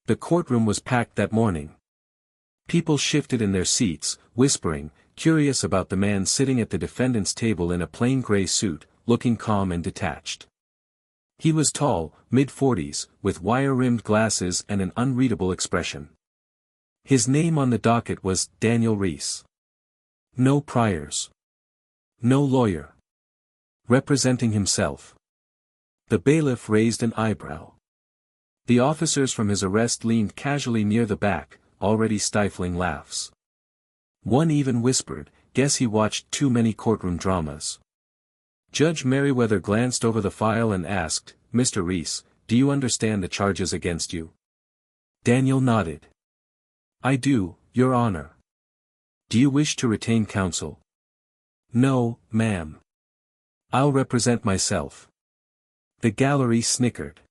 The courtroom was packed that morning. People shifted in their seats, whispering, curious about the man sitting at the defendant's table in a plain gray suit, looking calm and detached. He was tall, mid-40s, with wire-rimmed glasses and an unreadable expression. His name on the docket was Daniel Reese. No priors. No lawyer. Representing himself. The bailiff raised an eyebrow. The officers from his arrest leaned casually near the back, already stifling laughs. One even whispered, "Guess he watched too many courtroom dramas." Judge Merriweather glanced over the file and asked, "Mr. Reese, do you understand the charges against you?" Daniel nodded. "I do, Your Honor." "Do you wish to retain counsel?" "No, ma'am. I'll represent myself." The gallery snickered.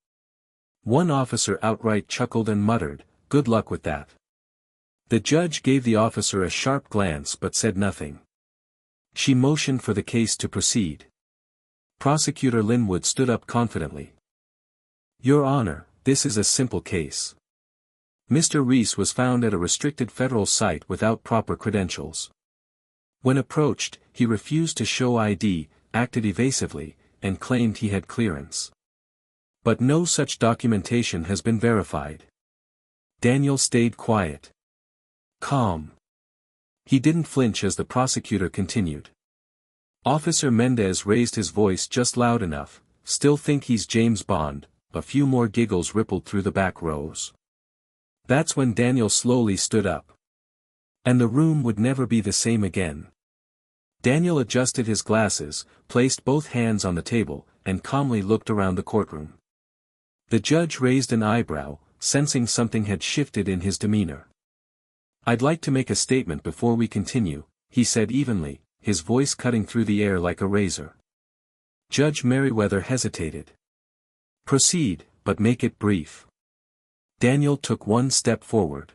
One officer outright chuckled and muttered, "Good luck with that." The judge gave the officer a sharp glance but said nothing. She motioned for the case to proceed. Prosecutor Linwood stood up confidently. "Your Honor, this is a simple case. Mr. Reese was found at a restricted federal site without proper credentials. When approached, he refused to show ID, acted evasively, and claimed he had clearance. But no such documentation has been verified." Daniel stayed quiet. Calm. He didn't flinch as the prosecutor continued. "Officer Mendez raised his voice just loud enough, still think he's James Bond." A few more giggles rippled through the back rows. That's when Daniel slowly stood up. And the room would never be the same again. Daniel adjusted his glasses, placed both hands on the table, and calmly looked around the courtroom. The judge raised an eyebrow, sensing something had shifted in his demeanor. "I'd like to make a statement before we continue," he said evenly, his voice cutting through the air like a razor. Judge Merriweather hesitated. "Proceed, but make it brief." Daniel took one step forward.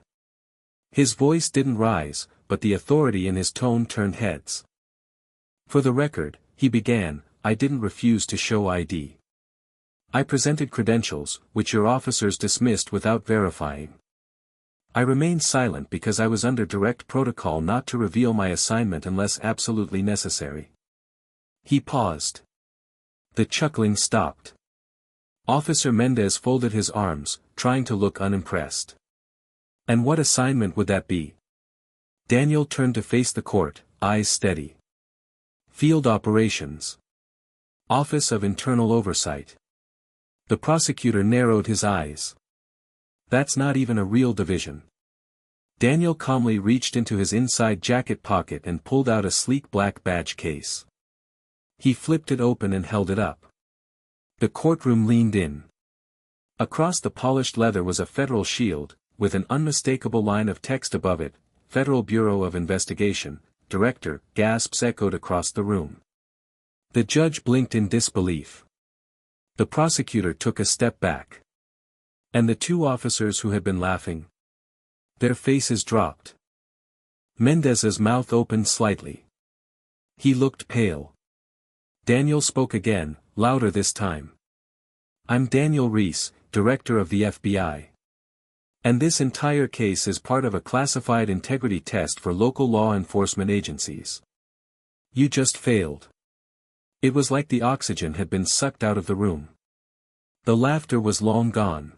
His voice didn't rise, but the authority in his tone turned heads. "For the record," he began, "I didn't refuse to show ID. I presented credentials, which your officers dismissed without verifying. I remained silent because I was under direct protocol not to reveal my assignment unless absolutely necessary." He paused. The chuckling stopped. Officer Mendez folded his arms, trying to look unimpressed. "And what assignment would that be?" Daniel turned to face the court, eyes steady. "Field Operations. Office of Internal Oversight." The prosecutor narrowed his eyes. "That's not even a real division." Daniel calmly reached into his inside jacket pocket and pulled out a sleek black badge case. He flipped it open and held it up. The courtroom leaned in. Across the polished leather was a federal shield, with an unmistakable line of text above it, "Federal Bureau of Investigation, Director." Gasps echoed across the room. The judge blinked in disbelief. The prosecutor took a step back. And the two officers who had been laughing? Their faces dropped. Mendez's mouth opened slightly. He looked pale. Daniel spoke again, louder this time. "I'm Daniel Reese, Director of the FBI. And this entire case is part of a classified integrity test for local law enforcement agencies. You just failed." It was like the oxygen had been sucked out of the room. The laughter was long gone.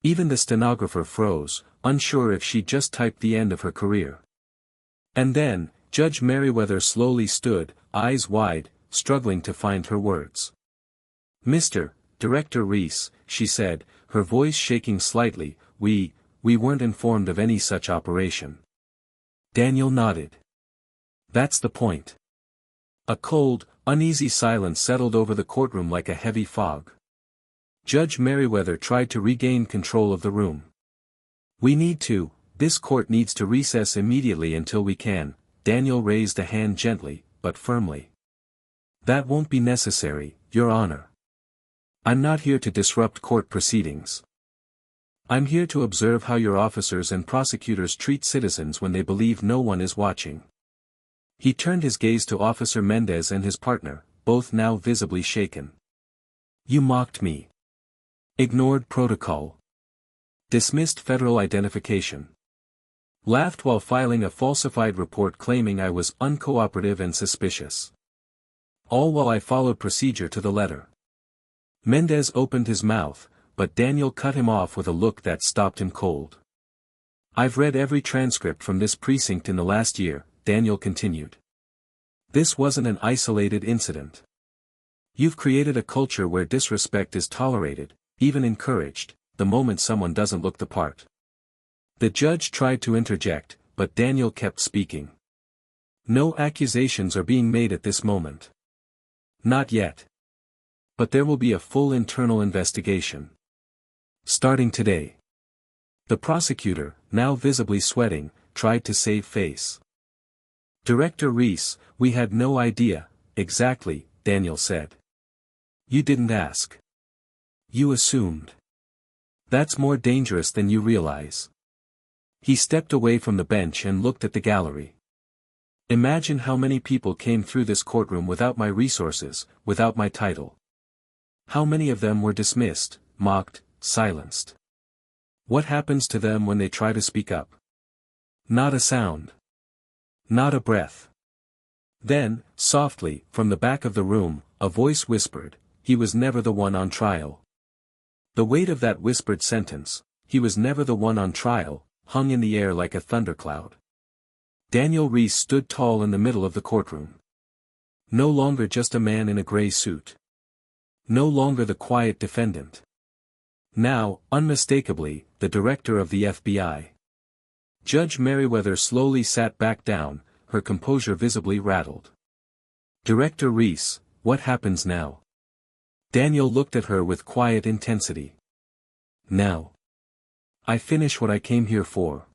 Even the stenographer froze, unsure if she just typed the end of her career. And then, Judge Merriweather slowly stood, eyes wide, struggling to find her words. "Mr. Director Reese," she said, her voice shaking slightly, we weren't informed of any such operation." Daniel nodded. "That's the point." A cold, uneasy silence settled over the courtroom like a heavy fog. Judge Merriweather tried to regain control of the room. This court needs to recess immediately until we can." Daniel raised a hand gently, but firmly. "That won't be necessary, Your Honor. I'm not here to disrupt court proceedings. I'm here to observe how your officers and prosecutors treat citizens when they believe no one is watching." He turned his gaze to Officer Mendez and his partner, both now visibly shaken. "You mocked me. Ignored protocol. Dismissed federal identification. Laughed while filing a falsified report claiming I was uncooperative and suspicious. All while I followed procedure to the letter. Mendez opened his mouth, but Daniel cut him off with a look that stopped him cold. I've read every transcript from this precinct in the last year, Daniel continued. This wasn't an isolated incident. You've created a culture where disrespect is tolerated, even encouraged, the moment someone doesn't look the part. The judge tried to interject, but Daniel kept speaking. No accusations are being made at this moment. Not yet. But there will be a full internal investigation. Starting today. The prosecutor, now visibly sweating, tried to save face. Director Reese, we had no idea, exactly, Daniel said. You didn't ask. You assumed. That's more dangerous than you realize. He stepped away from the bench and looked at the gallery. Imagine how many people came through this courtroom without my resources, without my title. How many of them were dismissed, mocked, silenced. What happens to them when they try to speak up? Not a sound. Not a breath. Then, softly, from the back of the room, a voice whispered, he was never the one on trial. The weight of that whispered sentence, he was never the one on trial, hung in the air like a thundercloud. Daniel Reese stood tall in the middle of the courtroom. No longer just a man in a gray suit. No longer the quiet defendant. Now, unmistakably, the director of the FBI. Judge Merriweather slowly sat back down, her composure visibly rattled. Director Reese, what happens now? Daniel looked at her with quiet intensity. Now. I finish what I came here for.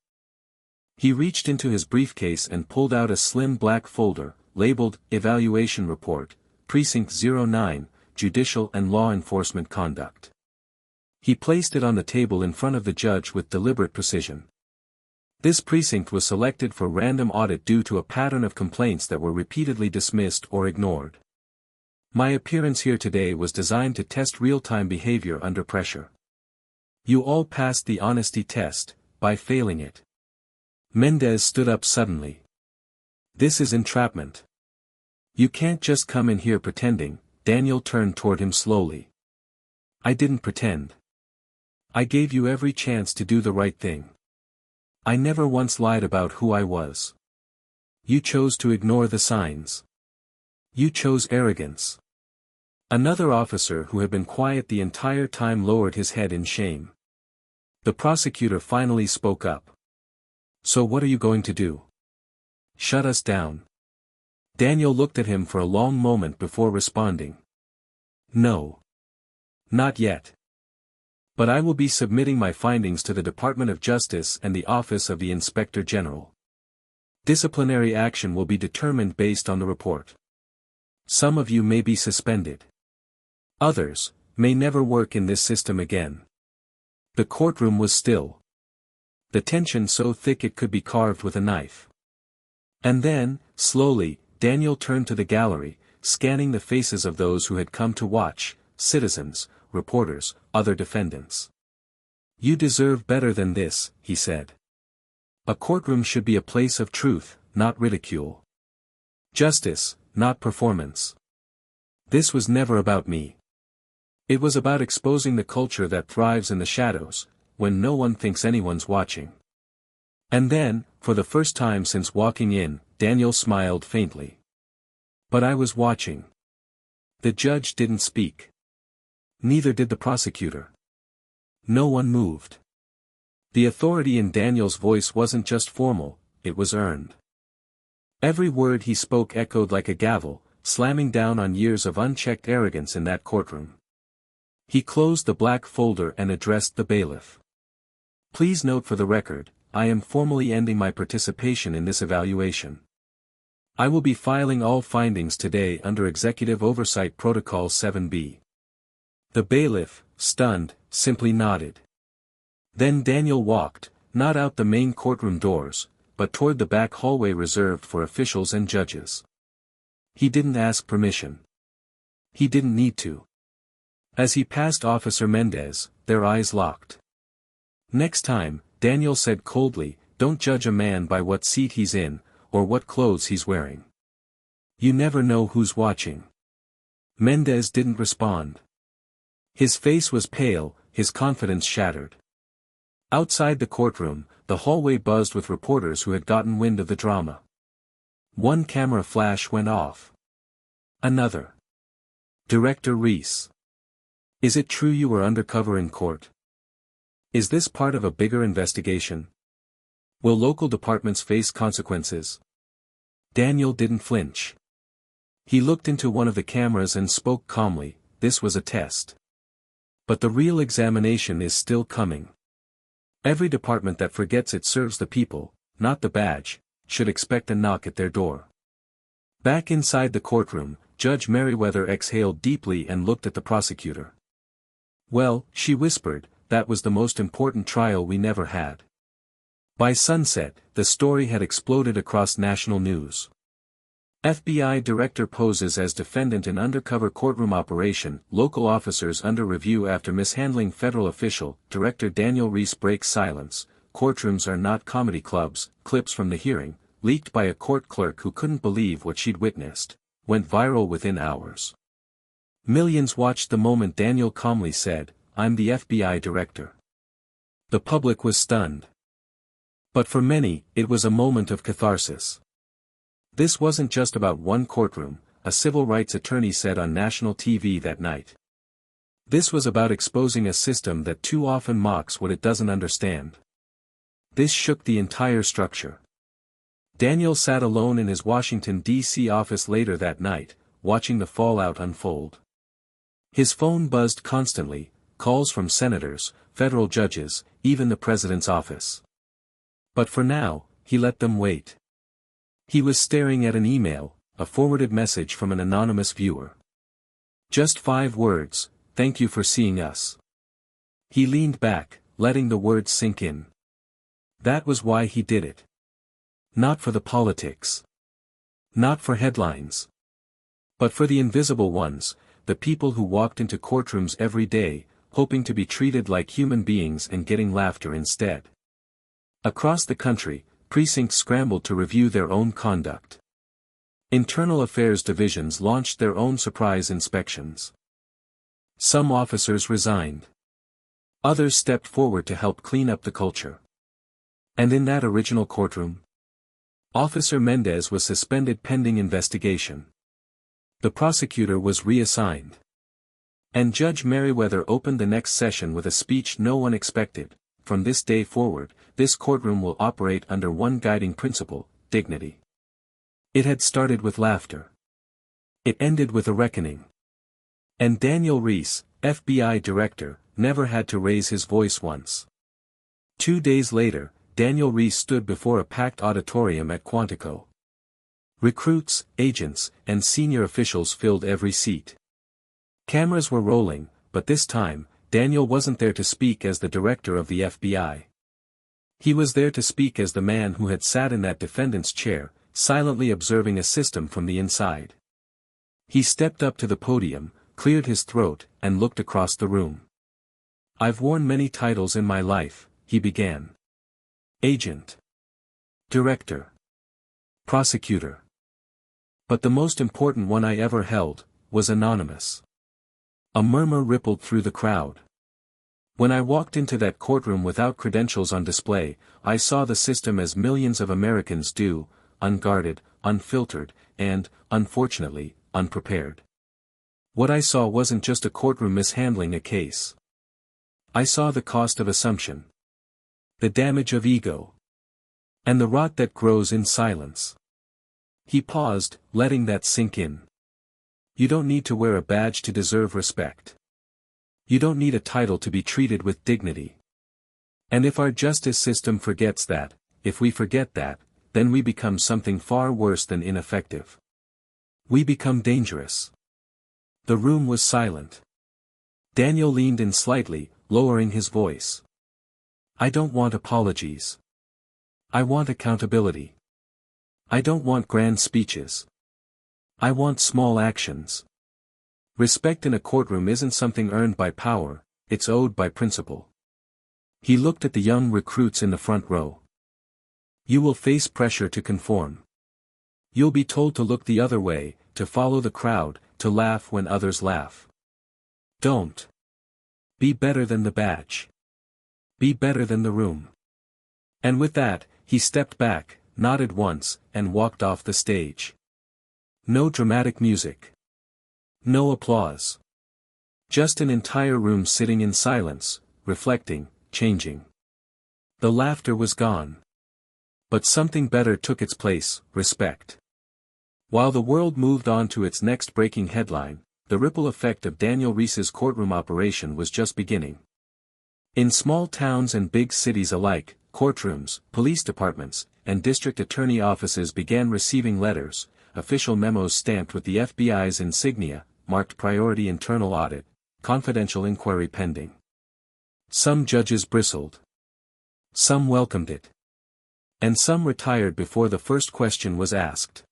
He reached into his briefcase and pulled out a slim black folder, labeled, Evaluation Report, Precinct 09, Judicial and Law Enforcement Conduct. He placed it on the table in front of the judge with deliberate precision. This precinct was selected for random audit due to a pattern of complaints that were repeatedly dismissed or ignored. My appearance here today was designed to test real-time behavior under pressure. You all passed the honesty test, by failing it. Mendez stood up suddenly. This is entrapment. You can't just come in here pretending. Daniel turned toward him slowly. I didn't pretend. I gave you every chance to do the right thing. I never once lied about who I was. You chose to ignore the signs. You chose arrogance. Another officer who had been quiet the entire time lowered his head in shame. The prosecutor finally spoke up. So what are you going to do? Shut us down? Daniel looked at him for a long moment before responding. No. Not yet. But I will be submitting my findings to the Department of Justice and the Office of the Inspector General. Disciplinary action will be determined based on the report. Some of you may be suspended. Others may never work in this system again. The courtroom was still. The tension so thick it could be carved with a knife. And then, slowly, Daniel turned to the gallery, scanning the faces of those who had come to watch, citizens, reporters, other defendants. You deserve better than this, he said. A courtroom should be a place of truth, not ridicule. Justice, not performance. This was never about me. It was about exposing the culture that thrives in the shadows, when no one thinks anyone's watching. And then, for the first time since walking in, Daniel smiled faintly. But I was watching. The judge didn't speak. Neither did the prosecutor. No one moved. The authority in Daniel's voice wasn't just formal, it was earned. Every word he spoke echoed like a gavel, slamming down on years of unchecked arrogance in that courtroom. He closed the black folder and addressed the bailiff. Please note for the record, I am formally ending my participation in this evaluation. I will be filing all findings today under Executive Oversight Protocol 7B. The bailiff, stunned, simply nodded. Then Daniel walked, not out the main courtroom doors, but toward the back hallway reserved for officials and judges. He didn't ask permission. He didn't need to. As he passed Officer Mendez, their eyes locked. Next time, Daniel said coldly, don't judge a man by what seat he's in, or what clothes he's wearing. You never know who's watching. Mendez didn't respond. His face was pale, his confidence shattered. Outside the courtroom, the hallway buzzed with reporters who had gotten wind of the drama. One camera flash went off. Another. Director Reese. Is it true you were undercover in court? Is this part of a bigger investigation? Will local departments face consequences? Daniel didn't flinch. He looked into one of the cameras and spoke calmly, this was a test. But the real examination is still coming. Every department that forgets it serves the people, not the badge, should expect a knock at their door. Back inside the courtroom, Judge Merriweather exhaled deeply and looked at the prosecutor. Well, she whispered, that was the most important trial we never had. By sunset, the story had exploded across national news. FBI director poses as defendant in undercover courtroom operation, local officers under review after mishandling federal official, director Daniel Reese breaks silence, courtrooms are not comedy clubs, clips from the hearing, leaked by a court clerk who couldn't believe what she'd witnessed, went viral within hours. Millions watched the moment Daniel calmly said, I'm the FBI director. The public was stunned. But for many, it was a moment of catharsis. This wasn't just about one courtroom, a civil rights attorney said on national TV that night. This was about exposing a system that too often mocks what it doesn't understand. This shook the entire structure. Daniel sat alone in his Washington, D.C. office later that night, watching the fallout unfold. His phone buzzed constantly, calls from senators, federal judges, even the president's office. But for now, he let them wait. He was staring at an email, a forwarded message from an anonymous viewer. Just 5 words, thank you for seeing us. He leaned back, letting the words sink in. That was why he did it. Not for the politics. Not for headlines. But for the invisible ones, the people who walked into courtrooms every day, hoping to be treated like human beings and getting laughter instead. Across the country, precincts scrambled to review their own conduct. Internal affairs divisions launched their own surprise inspections. Some officers resigned. Others stepped forward to help clean up the culture. And in that original courtroom, Officer Mendez was suspended pending investigation. The prosecutor was reassigned. And Judge Merriweather opened the next session with a speech no one expected. From this day forward, this courtroom will operate under one guiding principle, dignity. It had started with laughter. It ended with a reckoning. And Daniel Reese, FBI director, never had to raise his voice once. 2 days later, Daniel Reese stood before a packed auditorium at Quantico. Recruits, agents, and senior officials filled every seat. Cameras were rolling, but this time, Daniel wasn't there to speak as the director of the FBI. He was there to speak as the man who had sat in that defendant's chair, silently observing a system from the inside. He stepped up to the podium, cleared his throat, and looked across the room. I've worn many titles in my life, he began. Agent. Director. Prosecutor. But the most important one I ever held, was anonymous. A murmur rippled through the crowd. When I walked into that courtroom without credentials on display, I saw the system as millions of Americans do, unguarded, unfiltered, and, unfortunately, unprepared. What I saw wasn't just a courtroom mishandling a case. I saw the cost of assumption. The damage of ego. And the rot that grows in silence. He paused, letting that sink in. You don't need to wear a badge to deserve respect. You don't need a title to be treated with dignity. And if our justice system forgets that, if we forget that, then we become something far worse than ineffective. We become dangerous. The room was silent. Daniel leaned in slightly, lowering his voice. I don't want apologies. I want accountability. I don't want grand speeches. I want small actions. Respect in a courtroom isn't something earned by power, it's owed by principle. He looked at the young recruits in the front row. You will face pressure to conform. You'll be told to look the other way, to follow the crowd, to laugh when others laugh. Don't. Be better than the badge. Be better than the room. And with that, he stepped back, nodded once, and walked off the stage. No dramatic music. No applause. Just an entire room sitting in silence, reflecting, changing. The laughter was gone. But something better took its place, respect. While the world moved on to its next breaking headline, the ripple effect of Daniel Reese's courtroom operation was just beginning. In small towns and big cities alike, courtrooms, police departments, and district attorney offices began receiving letters, official memos stamped with the FBI's insignia, marked priority internal audit, confidential inquiry pending. Some judges bristled. Some welcomed it. And some retired before the first question was asked.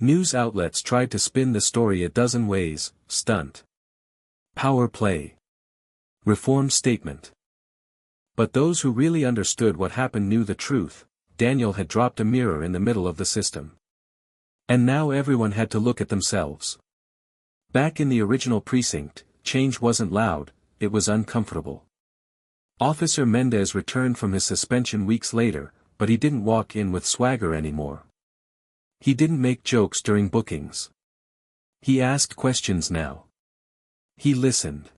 News outlets tried to spin the story a dozen ways: stunt, power play, reform statement. But those who really understood what happened knew the truth. Daniel had dropped a mirror in the middle of the system. And now everyone had to look at themselves. Back in the original precinct, change wasn't loud, it was uncomfortable. Officer Mendez returned from his suspension weeks later, but he didn't walk in with swagger anymore. He didn't make jokes during bookings. He asked questions now. He listened.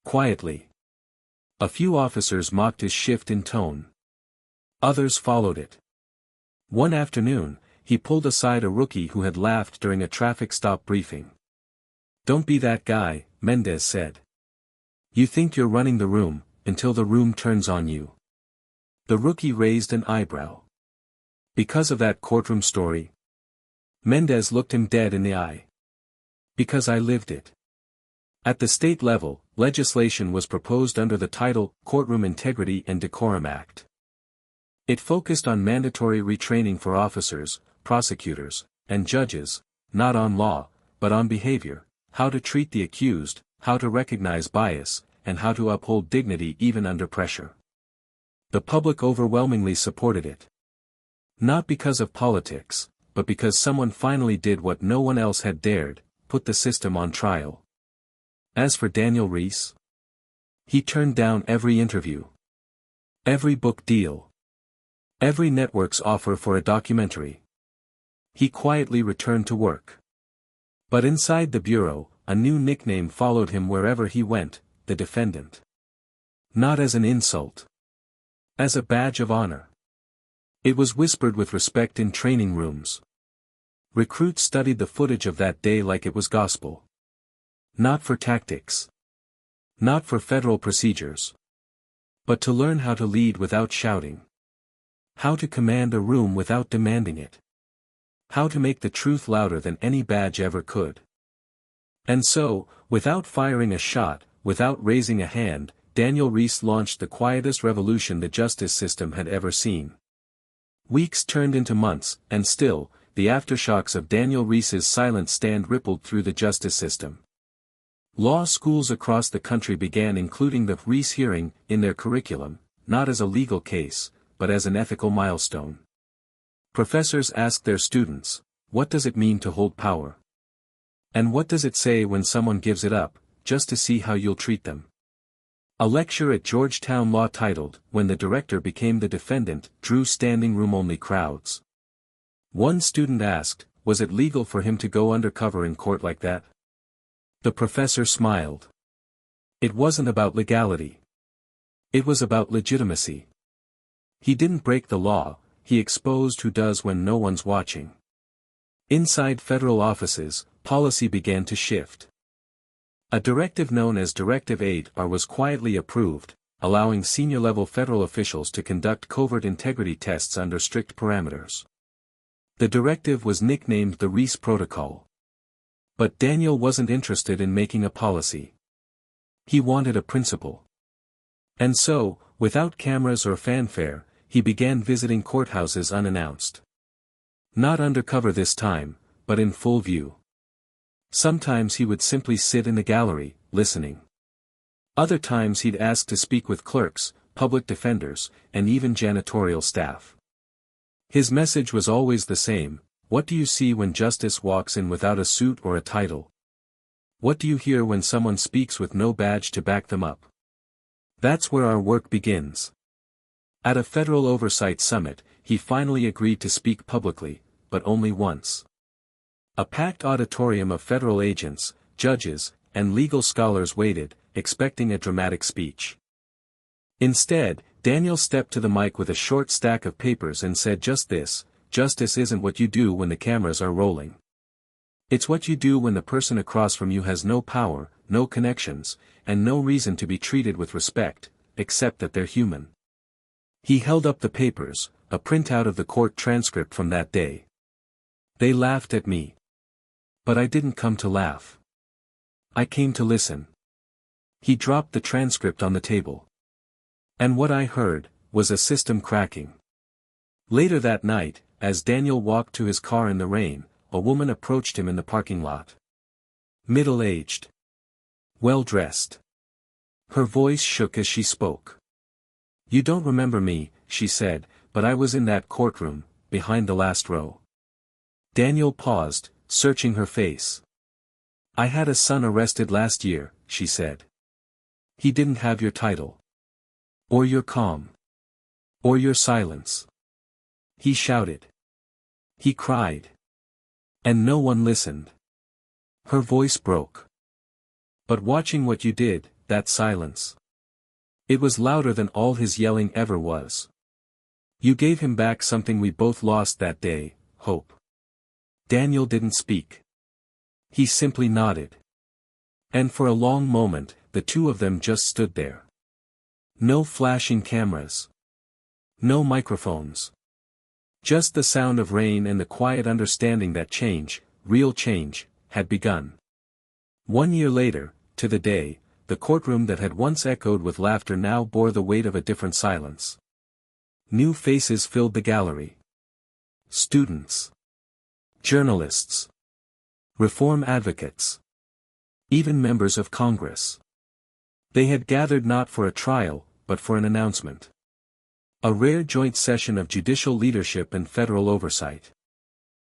Quietly. A few officers mocked his shift in tone. Others followed it. One afternoon, he pulled aside a rookie who had laughed during a traffic stop briefing. "Don't be that guy," Mendez said. "You think you're running the room, until the room turns on you." The rookie raised an eyebrow. "Because of that courtroom story?" Mendez looked him dead in the eye. "Because I lived it." At the state level, legislation was proposed under the title, Courtroom Integrity and Decorum Act. It focused on mandatory retraining for officers, prosecutors, and judges, not on law, but on behavior, how to treat the accused, how to recognize bias, and how to uphold dignity even under pressure. The public overwhelmingly supported it. Not because of politics, but because someone finally did what no one else had dared, put the system on trial. As for Daniel Reese, he turned down every interview, every book deal, every network's offer for a documentary. He quietly returned to work. But inside the bureau, a new nickname followed him wherever he went, the defendant. Not as an insult. As a badge of honor. It was whispered with respect in training rooms. Recruits studied the footage of that day like it was gospel. Not for tactics. Not for federal procedures. But to learn how to lead without shouting. How to command a room without demanding it. How to make the truth louder than any badge ever could. And so, without firing a shot, without raising a hand, Daniel Reese launched the quietest revolution the justice system had ever seen. Weeks turned into months, and still, the aftershocks of Daniel Reese's silent stand rippled through the justice system. Law schools across the country began including the Reese hearing in their curriculum, not as a legal case, but as an ethical milestone. Professors asked their students, "What does it mean to hold power? And what does it say when someone gives it up, just to see how you'll treat them?" A lecture at Georgetown Law titled, "When the Director Became the Defendant," drew standing room-only crowds. One student asked, was it legal for him to go undercover in court like that? The professor smiled. It wasn't about legality. It was about legitimacy. He didn't break the law, he exposed who does when no one's watching. Inside federal offices, policy began to shift. A directive known as Directive 8R was quietly approved, allowing senior-level federal officials to conduct covert integrity tests under strict parameters. The directive was nicknamed the Reese Protocol. But Daniel wasn't interested in making a policy. He wanted a principle. And so, without cameras or fanfare, he began visiting courthouses unannounced. Not undercover this time, but in full view. Sometimes he would simply sit in the gallery, listening. Other times he'd ask to speak with clerks, public defenders, and even janitorial staff. His message was always the same: what do you see when justice walks in without a suit or a title? What do you hear when someone speaks with no badge to back them up? That's where our work begins. At a federal oversight summit, he finally agreed to speak publicly, but only once. A packed auditorium of federal agents, judges, and legal scholars waited, expecting a dramatic speech. Instead, Daniel stepped to the mic with a short stack of papers and said just this: justice isn't what you do when the cameras are rolling. It's what you do when the person across from you has no power, no connections, and no reason to be treated with respect, except that they're human. He held up the papers, a printout of the court transcript from that day. They laughed at me. But I didn't come to laugh. I came to listen. He dropped the transcript on the table. And what I heard was a system cracking. Later that night, as Daniel walked to his car in the rain, a woman approached him in the parking lot. Middle-aged. Well-dressed. Her voice shook as she spoke. "You don't remember me," she said, "but I was in that courtroom, behind the last row." Daniel paused, searching her face. "I had a son arrested last year," she said. "He didn't have your title. Or your calm. Or your silence. He shouted. He cried. And no one listened." Her voice broke. "But watching what you did, that silence. It was louder than all his yelling ever was. You gave him back something we both lost that day, hope." Daniel didn't speak. He simply nodded. And for a long moment, the two of them just stood there. No flashing cameras. No microphones. Just the sound of rain and the quiet understanding that change, real change, had begun. 1 year later, to the day, the courtroom that had once echoed with laughter now bore the weight of a different silence. New faces filled the gallery. Students. Journalists. Reform advocates. Even members of Congress. They had gathered not for a trial, but for an announcement. A rare joint session of judicial leadership and federal oversight.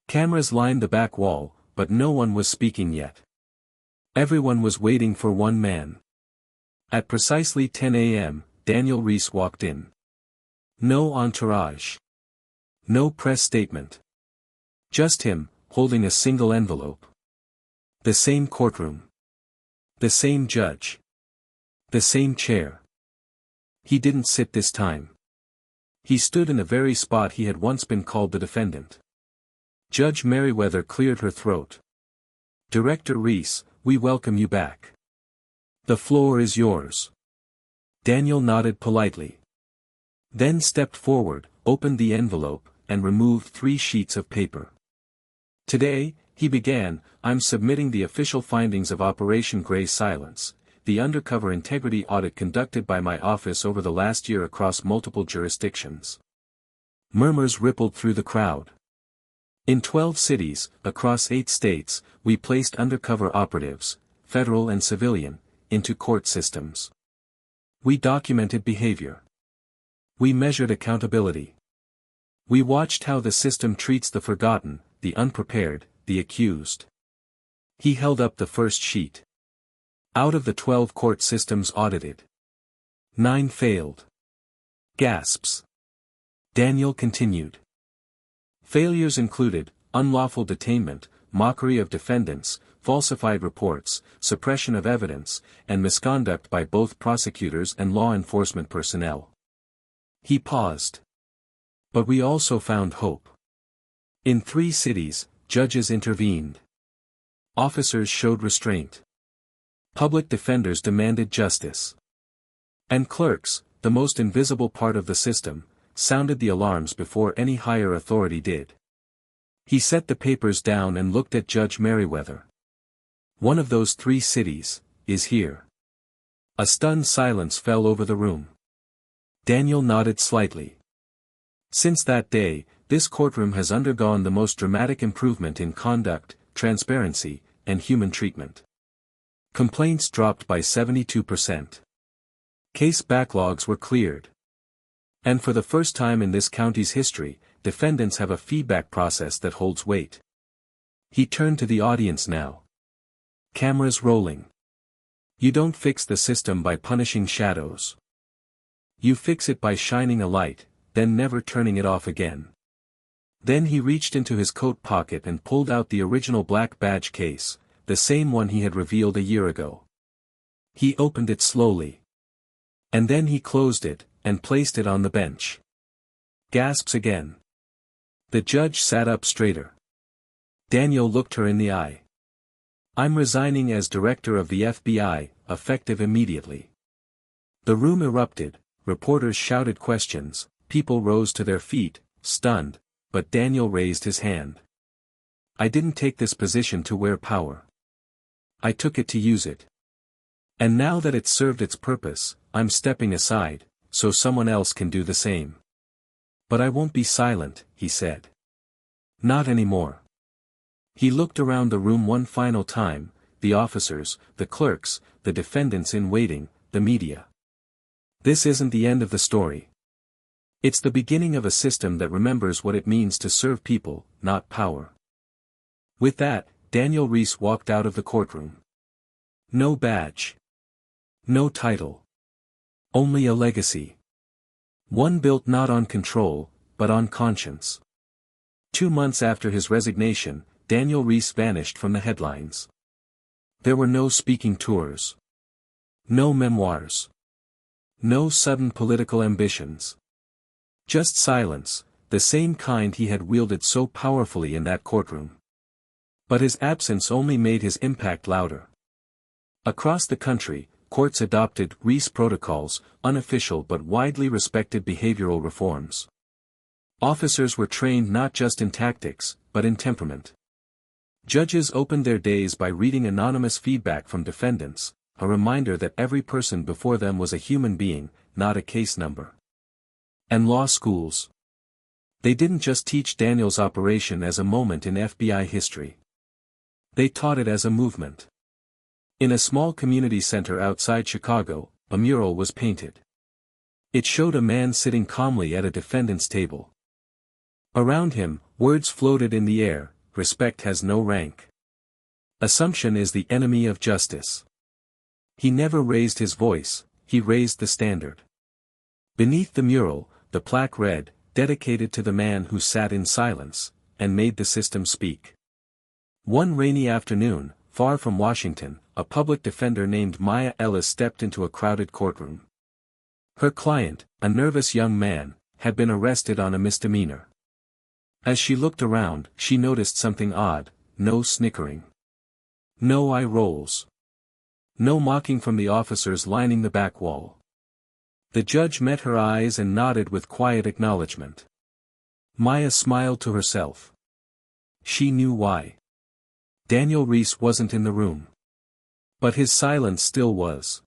Cameras lined the back wall, but no one was speaking yet. Everyone was waiting for one man. At precisely 10 a.m., Daniel Reese walked in. No entourage. No press statement. Just him, holding a single envelope. The same courtroom. The same judge. The same chair. He didn't sit this time. He stood in the very spot he had once been called the defendant. Judge Merriweather cleared her throat. "Director Reese, we welcome you back. The floor is yours." Daniel nodded politely. Then stepped forward, opened the envelope, and removed 3 sheets of paper. "Today," he began, "I'm submitting the official findings of Operation Gray Silence, the undercover integrity audit conducted by my office over the last year across multiple jurisdictions." Murmurs rippled through the crowd. In 12 cities, across 8 states, we placed undercover operatives, federal and civilian, into court systems. We documented behavior. We measured accountability. We watched how the system treats the forgotten, the unprepared, the accused. He held up the first sheet. Out of the 12 court systems audited, 9 failed. Gasps. Daniel continued. Failures included unlawful detainment, mockery of defendants, falsified reports, suppression of evidence, and misconduct by both prosecutors and law enforcement personnel. He paused. But we also found hope. In 3 cities, judges intervened. Officers showed restraint. Public defenders demanded justice. And clerks, the most invisible part of the system, sounded the alarms before any higher authority did. He set the papers down and looked at Judge Merriweather. "One of those 3 cities is here." A stunned silence fell over the room. Daniel nodded slightly. Since that day, this courtroom has undergone the most dramatic improvement in conduct, transparency, and human treatment. Complaints dropped by 72%. Case backlogs were cleared. And for the first time in this county's history, defendants have a feedback process that holds weight. He turned to the audience now. Cameras rolling. You don't fix the system by punishing shadows. You fix it by shining a light, then never turning it off again. Then he reached into his coat pocket and pulled out the original black badge case, the same one he had revealed a year ago. He opened it slowly. And then he closed it, and placed it on the bench. Gasps again. The judge sat up straighter. Daniel looked her in the eye. I'm resigning as director of the FBI, effective immediately. The room erupted, reporters shouted questions, people rose to their feet, stunned, but Daniel raised his hand. I didn't take this position to wear power. I took it to use it. And now that it's served its purpose, I'm stepping aside, so someone else can do the same. But I won't be silent, he said. Not anymore. He looked around the room one final time, the officers, the clerks, the defendants in waiting, the media. This isn't the end of the story. It's the beginning of a system that remembers what it means to serve people, not power. With that, Daniel Reese walked out of the courtroom. No badge. No title. Only a legacy. One built not on control, but on conscience. 2 months after his resignation, Daniel Reese vanished from the headlines. There were no speaking tours. No memoirs. No sudden political ambitions. Just silence, the same kind he had wielded so powerfully in that courtroom. But his absence only made his impact louder. Across the country, courts adopted Reese protocols, unofficial but widely respected behavioral reforms. Officers were trained not just in tactics, but in temperament. Judges opened their days by reading anonymous feedback from defendants, a reminder that every person before them was a human being, not a case number. And law schools. They didn't just teach Daniel's operation as a moment in FBI history. They taught it as a movement. In a small community center outside Chicago, a mural was painted. It showed a man sitting calmly at a defendant's table. Around him, words floated in the air: respect has no rank. Assumption is the enemy of justice. He never raised his voice, he raised the standard. Beneath the mural, the plaque read, dedicated to the man who sat in silence, and made the system speak. One rainy afternoon, far from Washington, a public defender named Maya Ellis stepped into a crowded courtroom. Her client, a nervous young man, had been arrested on a misdemeanor. As she looked around, she noticed something odd: no snickering. No eye rolls. No mocking from the officers lining the back wall. The judge met her eyes and nodded with quiet acknowledgement. Maya smiled to herself. She knew why. Daniel Reese wasn't in the room. But his silence still was.